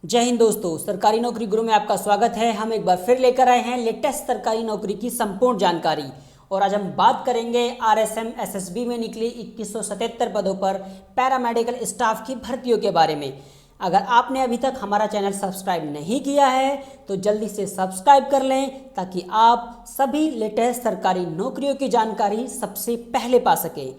जय हिंद दोस्तों, सरकारी नौकरी गुरु में आपका स्वागत है। हम एक बार फिर लेकर आए हैं लेटेस्ट सरकारी नौकरी की संपूर्ण जानकारी। और आज हम बात करेंगे आरएसएम एसएसबी में निकली 2177 पदों पर पैरामेडिकल स्टाफ की भर्तियों के बारे में। अगर आपने अभी तक हमारा चैनल सब्सक्राइब नहीं किया है तो जल्दी से सब्सक्राइब कर लें ताकि आप सभी लेटेस्ट सरकारी नौकरियों की जानकारी सबसे पहले पा सकें।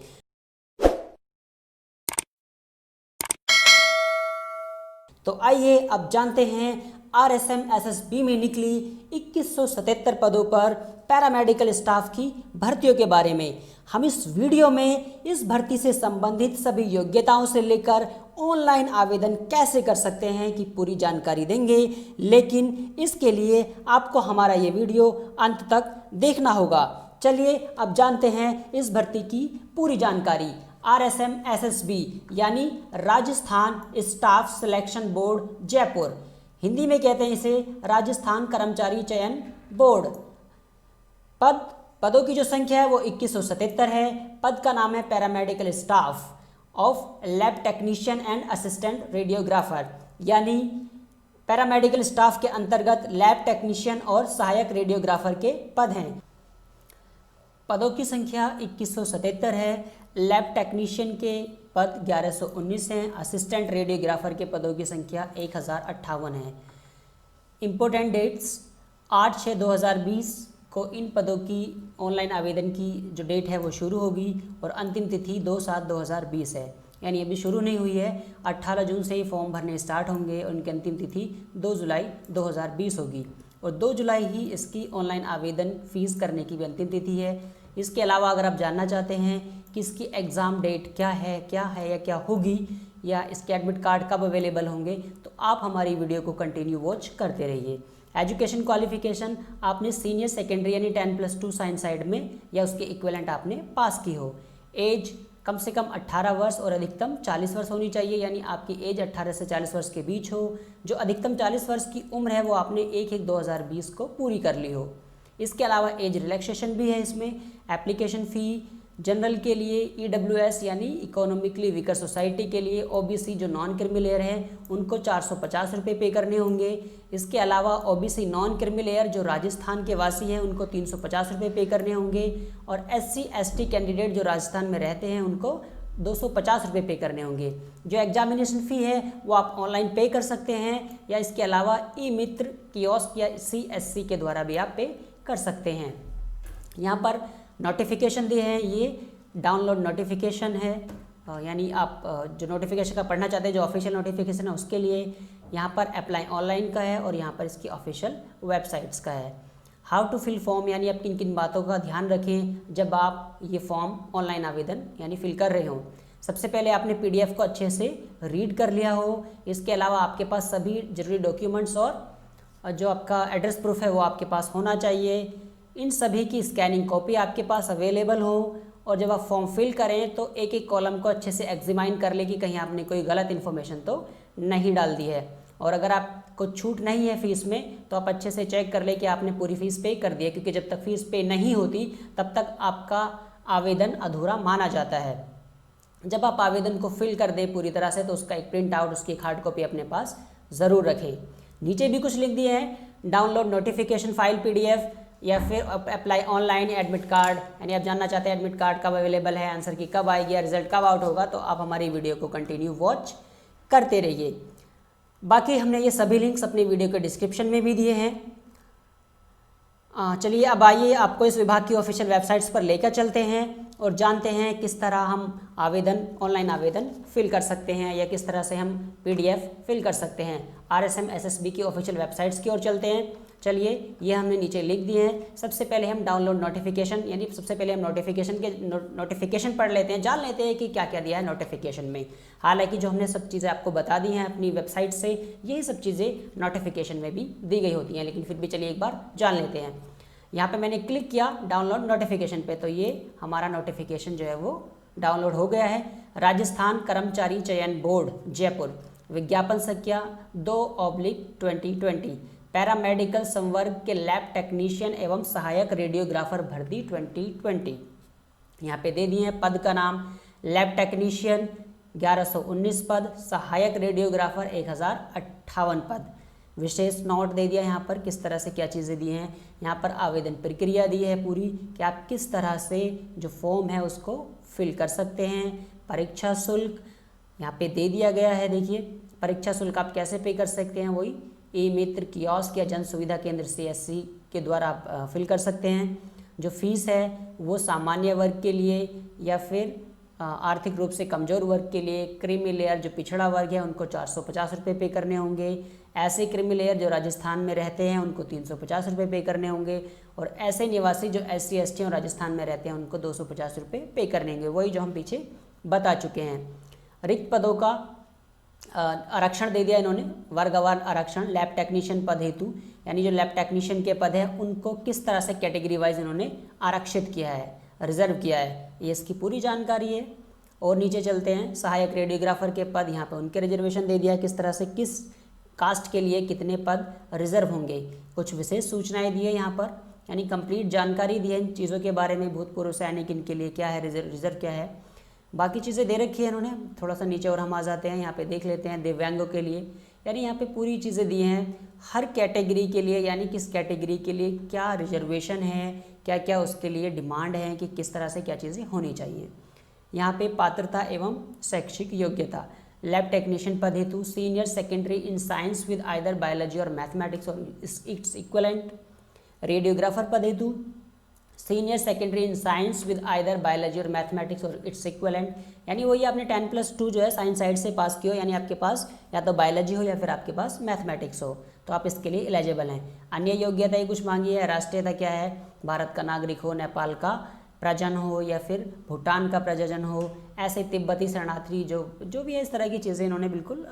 तो आइए अब जानते हैं आरएसएम एसएसबी में निकली 2177 पदों पर पैरामेडिकल स्टाफ की भर्तियों के बारे में। हम इस वीडियो में इस भर्ती से संबंधित सभी योग्यताओं से लेकर ऑनलाइन आवेदन कैसे कर सकते हैं की पूरी जानकारी देंगे, लेकिन इसके लिए आपको हमारा ये वीडियो अंत तक देखना होगा। चलिए अब जानते हैं इस भर्ती की पूरी जानकारी। आरएसएम एसएसबी यानी Rajasthan staff selection board Jaipur, Hindi में कहते हैं इसे राजस्थान कर्मचारी चयन बोर्ड। पदों की जो संख्या है वो 2177 है। पद का नाम है paramedical staff of lab technician and assistant radiographer, यानी पैरामेडिकल स्टाफ के अंतर्गत लैब टेक्नीशियन और सहायक रेडियोग्राफर के पद हैं। पदों की संख्या 2177 है। लैब टेक्नीशियन के पद 1119 हैं। असिस्टेंट रेडियोग्राफर के पदों की संख्या 1058 है। इम्पोर्टेंट डेट्स 8/6/2020 को इन पदों की ऑनलाइन आवेदन की जो डेट है वो शुरू होगी और अंतिम तिथि 2/7/2020 है, यानी अभी शुरू नहीं हुई है। 18 जून से ही फॉर्म भरने स्टार्ट होंगे और उनकी अंतिम तिथि 2 जुलाई 2020 होगी और 2 जुलाई ही इसकी ऑनलाइन आवेदन फीस करने की भी अंतिम तिथि है। इसके अलावा अगर आप जानना चाहते हैं कि इसकी एग्ज़ाम डेट क्या है या क्या होगी या इसके एडमिट कार्ड कब अवेलेबल होंगे, तो आप हमारी वीडियो को कंटिन्यू वॉच करते रहिए। एजुकेशन क्वालिफिकेशन आपने सीनियर सेकेंडरी यानी 10+2 साइंस साइड में या उसके इक्विवेलेंट आपने पास की हो। एज कम से कम 18 वर्ष और अधिकतम 40 वर्ष होनी चाहिए, यानी आपकी एज 18 से 40 वर्ष के बीच हो। जो अधिकतम 40 वर्ष की उम्र है वो आपने 1/1/2020 को पूरी कर ली हो। इसके अलावा एज रिलैक्सेशन भी है इसमें। एप्लीकेशन फ़ी जनरल के लिए EWS यानी इकोनॉमिकली वीकर सोसाइटी के लिए, OBC जो नॉन क्रीमी लेयर है उनको 450 रुपये पे करने होंगे। इसके अलावा OBC नॉन क्रीमी लेयर जो राजस्थान के वासी हैं उनको 350 रुपये पे करने होंगे और SC ST कैंडिडेट जो राजस्थान में रहते हैं उनको 250 रुपये पे करने होंगे। जो एग्जामिनेशन फ़ी है वो आप ऑनलाइन पे कर सकते हैं या इसके अलावा ई-मित्र कियोस्क या CSC के द्वारा भी आप पे कर सकते हैं। यहाँ पर नोटिफिकेशन दिए हैं, ये डाउनलोड नोटिफिकेशन है, यानी आप जो नोटिफिकेशन का पढ़ना चाहते हैं जो ऑफिशियल नोटिफिकेशन है उसके लिए। यहाँ पर अप्लाई ऑनलाइन का है और यहाँ पर इसकी ऑफिशियल वेबसाइट्स का है। हाउ टू फिल फॉर्म, यानी आप किन किन बातों का ध्यान रखें जब आप ये फॉर्म ऑनलाइन आवेदन यानी फिल कर रहे हो। सबसे पहले आपने PDF को अच्छे से रीड कर लिया हो। इसके अलावा आपके पास सभी जरूरी डॉक्यूमेंट्स और जो आपका एड्रेस प्रूफ है वो आपके पास होना चाहिए। इन सभी की स्कैनिंग कॉपी आपके पास अवेलेबल हो और जब आप फॉर्म फिल करें तो एक एक कॉलम को अच्छे से एग्जामिन कर ले कि कहीं आपने कोई गलत इन्फॉर्मेशन तो नहीं डाल दी है। और अगर आपको छूट नहीं है फ़ीस में तो आप अच्छे से चेक कर ले कि आपने पूरी फ़ीस पे कर दी है, क्योंकि जब तक फ़ीस पे नहीं होती तब तक आपका आवेदन अधूरा माना जाता है। जब आप आवेदन को फिल कर दें पूरी तरह से तो उसका एक प्रिंट आउट, उसकी एक हार्ड कॉपी अपने पास ज़रूर रखें। नीचे भी कुछ लिख दिए हैं, डाउनलोड नोटिफिकेशन फाइल PDF या फिर अप्लाई ऑनलाइन एडमिट कार्ड, यानी आप जानना चाहते हैं एडमिट कार्ड कब अवेलेबल है, आंसर की कब आएगी या रिजल्ट कब आउट होगा, तो आप हमारी वीडियो को कंटिन्यू वॉच करते रहिए। बाकी हमने ये सभी लिंक्स अपनी वीडियो के डिस्क्रिप्शन में भी दिए हैं। चलिए अब आइए आपको इस विभाग की ऑफिशियल वेबसाइट्स पर लेकर चलते हैं और जानते हैं किस तरह हम ऑनलाइन आवेदन फिल कर सकते हैं या किस तरह से हम PDF फिल कर सकते हैं। RSM SSB की ऑफिशियल वेबसाइट्स की ओर चलते हैं। चलिए ये हमने नीचे लिख दिए हैं। सबसे पहले हम डाउनलोड नोटिफिकेशन, यानी सबसे पहले हम नोटिफिकेशन पढ़ लेते हैं, जान लेते हैं कि क्या क्या दिया है नोटिफिकेशन में। हालांकि जो हमने सब चीज़ें आपको बता दी हैं अपनी वेबसाइट से, यही सब चीज़ें नोटिफिकेशन में भी दी गई होती हैं, लेकिन फिर भी चलिए एक बार जान लेते हैं। यहाँ पे मैंने क्लिक किया डाउनलोड नोटिफिकेशन पे, तो ये हमारा नोटिफिकेशन जो है वो डाउनलोड हो गया है। राजस्थान कर्मचारी चयन बोर्ड जयपुर, विज्ञापन संख्या 2/2020, पैरामेडिकल संवर्ग के लैब टेक्नीशियन एवं सहायक रेडियोग्राफर भर्ती 2020। यहाँ पे दे दिए हैं पद का नाम लैब टेक्नीशियन, 1119 पद, सहायक रेडियोग्राफर 1058 पद। विशेष नोट दे दिया यहाँ पर किस तरह से क्या चीज़ें दी हैं, यहाँ पर आवेदन प्रक्रिया दी है पूरी कि आप किस तरह से जो फॉर्म है उसको फिल कर सकते हैं। परीक्षा शुल्क यहाँ पे दे दिया गया है, देखिए परीक्षा शुल्क आप कैसे पे कर सकते हैं, वही ई मित्र कियोस्क या जन सुविधा केंद्र CSC के द्वारा आप फिल कर सकते हैं। जो फीस है वो सामान्य वर्ग के लिए या फिर आर्थिक रूप से कमज़ोर वर्ग के लिए, क्रीमी लेयर जो पिछड़ा वर्ग है उनको 450 रुपये पे करने होंगे, ऐसे क्रीमी लेयर जो राजस्थान में रहते हैं उनको 350 रुपये पे करने होंगे, और ऐसे निवासी जो SC ST और राजस्थान में रहते हैं उनको 250 रुपये पे करने होंगे, वही जो हम पीछे बता चुके हैं। रिक्त पदों का आरक्षण दे दिया इन्होंने, वर्गवार आरक्षण लैब टेक्नीशियन पद हेतु, यानी जो लैब टेक्नीशियन के पद हैं उनको किस तरह से कैटेगरी वाइज इन्होंने आरक्षित किया है, रिजर्व किया है, ये इसकी पूरी जानकारी है। और नीचे चलते हैं, सहायक रेडियोग्राफर के पद, यहाँ पर उनके रिजर्वेशन दे दिया है किस तरह से किस कास्ट के लिए कितने पद रिजर्व होंगे, कुछ विशेष सूचनाएं दी है यहाँ पर, यानी कंप्लीट जानकारी दी है इन चीज़ों के बारे में, भूतपूर्व सैनिक इनके लिए क्या है, रिजर्व क्या है, बाकी चीज़ें दे रखी है इन्होंने। थोड़ा सा नीचे और हम आ जाते हैं, यहाँ पे देख लेते हैं दिव्यांगों के लिए, यानी यहाँ पे पूरी चीज़ें दी हैं हर कैटेगरी के लिए, यानी किस कैटेगरी के लिए क्या रिजर्वेशन है, क्या क्या उसके लिए डिमांड है कि किस तरह से क्या चीज़ें होनी चाहिए। यहाँ पे पात्रता एवं शैक्षिक योग्यता, लैब टेक्नीशियन पद हेतु senior secondary in science with either biology और मैथमेटिक्स और इट्स इक्विवेलेंट। रेडियोग्राफर पद हेतु senior secondary in science with either biology और मैथमेटिक्स और इट्स इक्विवेलेंट, यानी वही आपने 10+2 जो है साइंस साइड से पास किया हो, यानी आपके पास या तो बायोलॉजी हो या फिर आपके पास मैथमेटिक्स हो, तो आप इसके लिए एलिजिबल हैं। अन्य योग्यताएं कुछ मांगी है, राष्ट्रीयता क्या है, भारत का नागरिक हो, नेपाल का प्रजन हो या फिर भूटान का प्रजन हो, ऐसे तिब्बती शरणार्थी जो भी है, इस तरह की चीज़ें इन्होंने बिल्कुल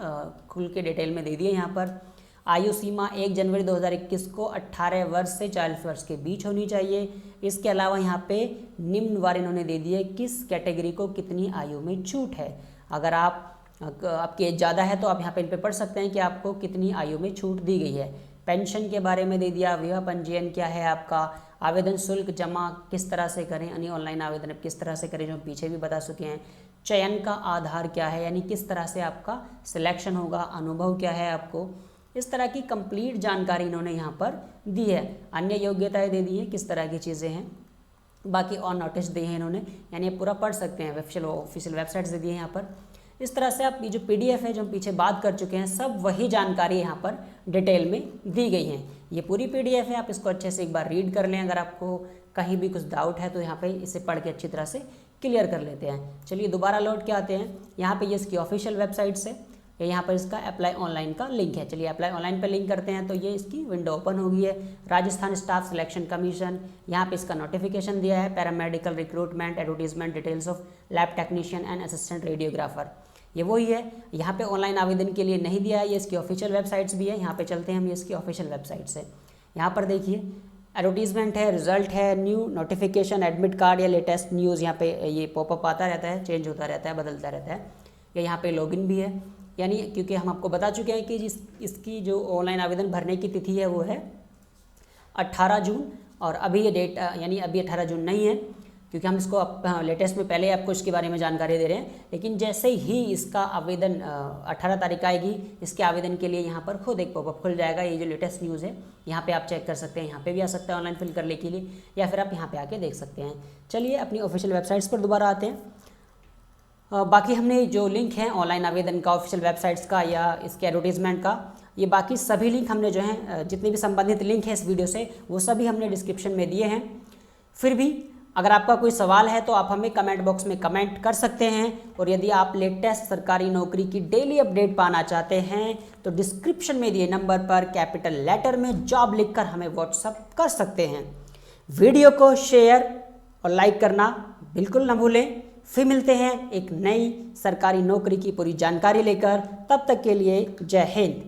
खुल के डिटेल में दे दी है यहाँ पर। आयु सीमा 1 जनवरी 2021 को 18 वर्ष से 40 वर्ष के बीच होनी चाहिए। इसके अलावा यहाँ पे निम्न वार इन्होंने दे दिए किस कैटेगरी को कितनी आयु में छूट है। अगर आपकी एज ज़्यादा है तो आप यहाँ पे इन पे पढ़ सकते हैं कि आपको कितनी आयु में छूट दी गई है। पेंशन के बारे में दे दिया, विवाह पंजीयन क्या है आपका, आवेदन शुल्क जमा किस तरह से करें, यानी ऑनलाइन आवेदन किस तरह से करें जो हम पीछे भी बता चुके हैं। चयन का आधार क्या है, यानी किस तरह से आपका सिलेक्शन होगा, अनुभव क्या है आपको, इस तरह की कंप्लीट जानकारी इन्होंने यहाँ पर दी है। अन्य योग्यताएं दे दी है, किस तरह की चीज़ें हैं, बाकी और नोटिस दिए हैं इन्होंने, यानी पूरा पढ़ सकते हैं, ऑफिशियल वेबसाइट्स दे दिए हैं यहाँ पर। इस तरह से आप ये जो PDF है जो हम पीछे बात कर चुके हैं, सब वही जानकारी यहाँ पर डिटेल में दी गई है। ये पूरी PDF है, आप इसको अच्छे से एक बार रीड कर लें, अगर आपको कहीं भी कुछ डाउट है तो यहाँ पे इसे पढ़ के अच्छी तरह से क्लियर कर लेते हैं। चलिए दोबारा लौट के आते हैं, यहाँ पे ये इसकी ऑफिशियल वेबसाइट से, यहाँ पर इसका अप्लाई ऑनलाइन का लिंक है। चलिए अप्लाई ऑनलाइन पर लिंक करते हैं तो ये इसकी विंडो ओपन हो गई है। राजस्थान स्टाफ सिलेक्शन कमीशन, यहाँ पे इसका नोटिफिकेशन दिया है, paramedical recruitment advertisement details of lab technician and assistant radiographer, ये वही है। यहाँ पे ऑनलाइन आवेदन के लिए नहीं दिया है, ये इसकी ऑफिशियल वेबसाइट्स भी है। यहाँ पे चलते हैं हम, ये इसकी ऑफिशियल वेबसाइट से। यहाँ पर देखिए एडवर्टीजमेंट है, रिजल्ट है, न्यू नोटिफिकेशन, एडमिट कार्ड या लेटेस्ट न्यूज़, यहाँ पे ये पॉपअप आता रहता है, चेंज होता रहता है, बदलता रहता है। या यहाँ पे लॉगिन भी है, यानी क्योंकि हम आपको बता चुके हैं कि इसकी जो ऑनलाइन आवेदन भरने की तिथि है वो है 18 जून, और अभी ये डेट यानी अभी 18 जून नहीं है, क्योंकि हम इसको लेटेस्ट में पहले आपको इसके बारे में जानकारी दे रहे हैं। लेकिन जैसे ही इसका आवेदन 18 तारीख आएगी, इसके आवेदन के लिए यहाँ पर खुद एक पॉपअप खुल जाएगा। ये जो लेटेस्ट न्यूज़ है यहाँ पे आप चेक कर सकते हैं, यहाँ पे भी आ सकते हैं ऑनलाइन फिल करने के लिए, या फिर आप यहाँ पे आके देख सकते हैं। चलिए अपनी ऑफिशियल वेबसाइट्स पर दोबारा आते हैं। बाकी हमने जो लिंक है ऑनलाइन आवेदन का, ऑफिशियल वेबसाइट्स का या इसके एडवर्टीजमेंट का, ये बाकी सभी लिंक हमने जो हैं जितने भी संबंधित लिंक हैं इस वीडियो से, वो सभी हमने डिस्क्रिप्शन में दिए हैं। फिर भी अगर आपका कोई सवाल है तो आप हमें कमेंट बॉक्स में कमेंट कर सकते हैं, और यदि आप लेटेस्ट सरकारी नौकरी की डेली अपडेट पाना चाहते हैं तो डिस्क्रिप्शन में दिए नंबर पर कैपिटल लेटर में जॉब लिखकर हमें व्हाट्सअप कर सकते हैं। वीडियो को शेयर और लाइक करना बिल्कुल ना भूलें। फिर मिलते हैं एक नई सरकारी नौकरी की पूरी जानकारी लेकर, तब तक के लिए जय हिंद।